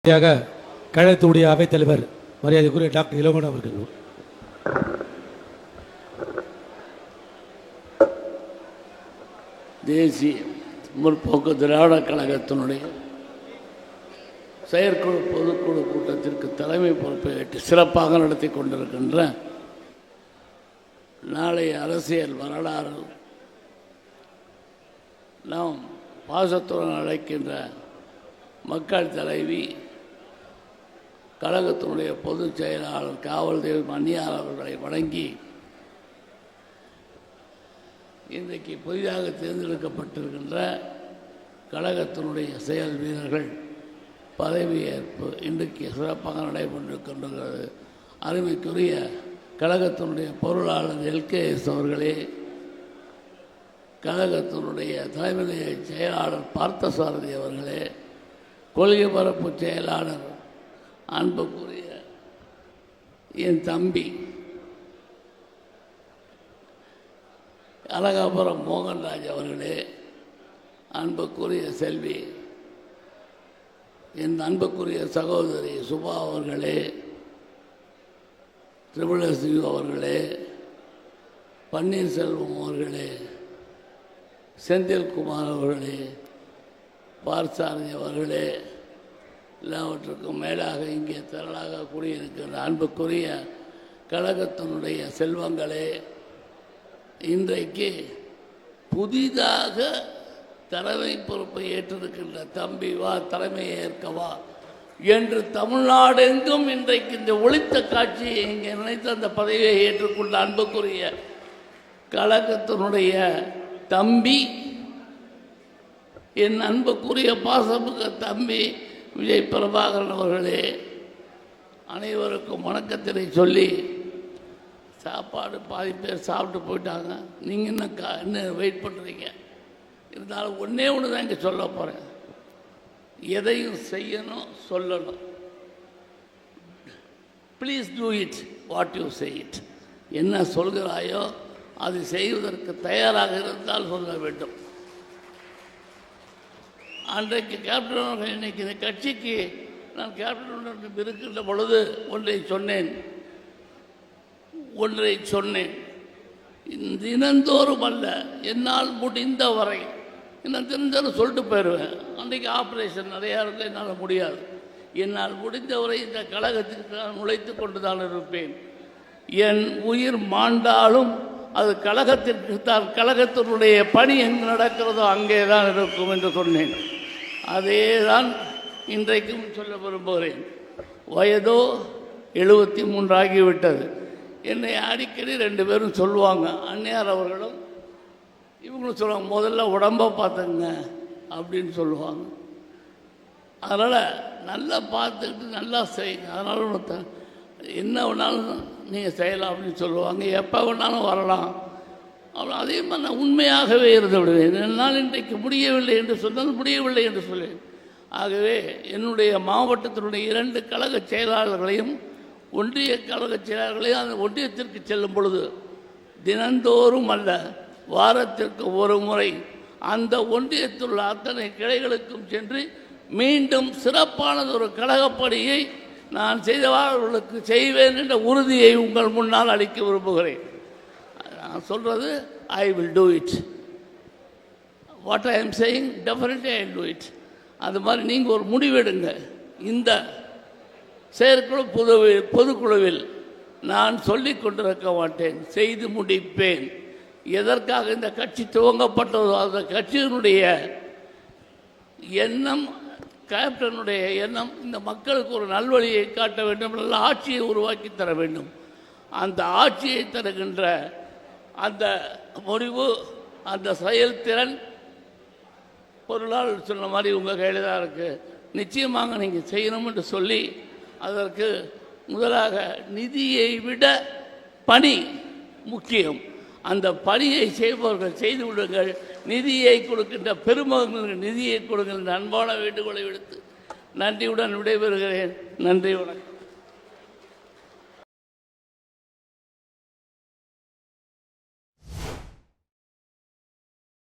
கழகத்துடைய அவைத்தலைவர் மரியாதைக்குரிய டாக்டர் இளங்கோவன் அவர்கள். தேசிய முற்போக்கு திராவிட கழகத்தினுடைய செயற்குழு பொதுக்குழு கூட்டத்திற்கு தலைமை பொறுப்பை ஏற்று சிறப்பாக நடத்தி கொண்டிருக்கின்ற நாளைய அரசியல் வரலாறு நாம் பாசத்துடன் அழைக்கின்ற மக்கள் தலைவி கழகத்தினுடைய பொதுச் செயலாளர் காவல் தெய்வம் அந்நியார் அவர்களை வழங்கி இன்றைக்கு புதிதாக தேர்ந்தெடுக்கப்பட்டிருக்கின்ற கழகத்தினுடைய செயல் வீரர்கள் பதவியேற்பு இன்றைக்கு சிறப்பாக நடைபெற்றிருக்கின்றது. அருமைக்குரிய கழகத்தினுடைய பொருளாளர் எல்கேஎஸ் அவர்களே, கழகத்தினுடைய தலைமை செயலாளர் பார்த்தசாரதி அவர்களே, கொள்கை பரப்பு செயலாளர் அன்புக்குரிய என் தம்பி அழகாபுரம் மோகன்ராஜ் அவர்களே, அன்புக்குரிய செல்வி என் அன்புக்குரிய சகோதரி சுபா அவர்களே, ட்ரிபிள்எஸ்யூ அவர்களே, பன்னீர்செல்வம் அவர்களே, செந்தில்குமார் அவர்களே, பார்சாரதி அவர்களே, எல்லாவற்றுக்கும் மேலாக இங்கே திரளாக கூடியிருக்கின்ற அன்புக்குரிய கழகத்தினுடைய செல்வங்களே, இன்றைக்கு புதிதாக தலைமை பொறுப்பை ஏற்றிருக்கின்ற தம்பி வா தலைமையை ஏற்கவா என்று தமிழ்நாடெங்கும் இன்றைக்கு இந்த ஒளித்த காட்சியை இங்கே நினைத்து அந்த பதவியை ஏற்றுக்கொண்ட அன்புக்குரிய கழகத்தினுடைய தம்பி என் அன்புக்குரிய பாசமிக்க தம்பி விஜய் பிரபாகரன் அவர்களே, அனைவருக்கும் வணக்கத்தினை சொல்லி, சாப்பாடு பாதி பேர் சாப்பிட்டு போயிட்டாங்க, நீங்கள் இன்னும் வெயிட் பண்ணுறீங்க. இருந்தாலும் ஒன்றே ஒன்று தான் இங்கே சொல்ல போகிறேன். எதையும் செய்யணும், சொல்லணும். Please do it what you say it. என்ன சொல்கிறாயோ அது செய்வதற்கு தயாராக இருந்தால் சொல்ல வேண்டும். அன்றைக்கு கேப்டன் அவர்கள் இன்னைக்கு இந்த கட்சிக்கு நான் கேப்டன் இருக்கின்ற பொழுது ஒன்றை சொன்னேன். தினந்தோறும் அல்ல, என்னால் முடிந்த வரை நான் தினந்தோறும் சொல்லிட்டு போயிடுவேன். அன்றைக்கு ஆப்ரேஷன் நிறையா இருக்கு, என்னால் முடியாது. என்னால் முடிந்தவரை இந்த கழகத்திற்கு நான் உழைத்து கொண்டு தான் இருப்பேன். என் உயிர் மாண்டாலும் அது கழகத்திற்கு தான், கழகத்தினுடைய பணி எங்கு நடக்கிறதோ அங்கே தான் இருக்கும் என்று சொன்னேன். அதே தான் இன்றைக்கும் சொல்ல விரும்புகிறேன். வயதோ 73 ஆகிவிட்டது. என்னை அடிக்கடி 2 பேரும் சொல்லுவாங்க, அந்நியார் அவர்களும் இவங்களும் சொல்லுவாங்க, முதல்ல உடம்பை பார்த்துங்க அப்படின்னு சொல்லுவாங்க. அதனால் நல்லா பார்த்துக்கிட்டு நல்லா செய்யுங்க. அதனால் என்ன வேணாலும் நீங்கள் செய்யலாம் அப்படின்னு சொல்லுவாங்க. எப்போ வேணாலும் வரலாம். அவ்வளோ அதே மாதிரி நான் உண்மையாகவே இருந்து விடுவேன். என்னால் இன்றைக்கு முடியவில்லை என்று சொன்னால் முடியவில்லை என்று சொல்லுவேன். ஆகவே என்னுடைய மாவட்டத்தினுடைய 2 கழக செயலாளர்களையும் ஒன்றிய கழக செயலாளர்களையும் அந்த ஒன்றியத்திற்கு செல்லும் பொழுது தினந்தோறும் அல்ல, வாரத்திற்கு ஒரு முறை அந்த ஒன்றியத்தில் உள்ள அத்தனை கிளைகளுக்கும் சென்று மீண்டும் சிறப்பானது ஒரு கழகப்பணியை நான் செய்தவர்களுக்கு செய்வேன் என்ற உறுதியை உங்கள் முன்னால் அளிக்க விரும்புகிறேன். நான் சொல்கிறது I will do it. What I am saying definitely I will do it. அது மாதிரி நீங்கள் ஒரு முடிவெடுங்க. இந்த செயற்குழு பொதுக்குழுவில் நான் சொல்லிக் கொண்டிருக்க மாட்டேன், செய்து முடிப்பேன். எதற்காக இந்த கட்சி துவங்கப்பட்டதோ அந்த கட்சியினுடைய எண்ணம், கேப்டனுடைய எண்ணம், இந்த மக்களுக்கு ஒரு நல்வழியை காட்ட வேண்டும், நல்ல ஆட்சியை உருவாக்கி தர வேண்டும். அந்த ஆட்சியை தருகின்ற அந்த முடிவு, அந்த செயல்திறன் பொருளாளர் சொன்ன மாதிரி உங்கள் கையில் தான் இருக்குது. நிச்சயமாக நீங்கள் செய்யணும் என்று சொல்லி, அதற்கு முதலாக நிதியை விட பணி முக்கியம். அந்த பணியை செய்பவர்கள் செய்து விடுங்கள். நிதியை கொடுக்கின்ற பெருமகங்களுக்கு நிதியை கொடுக்கின்ற அன்பான வேண்டுகோளை விடுத்து நன்றியுடன் விடைபெறுகிறேன். நன்றி, வணக்கம்.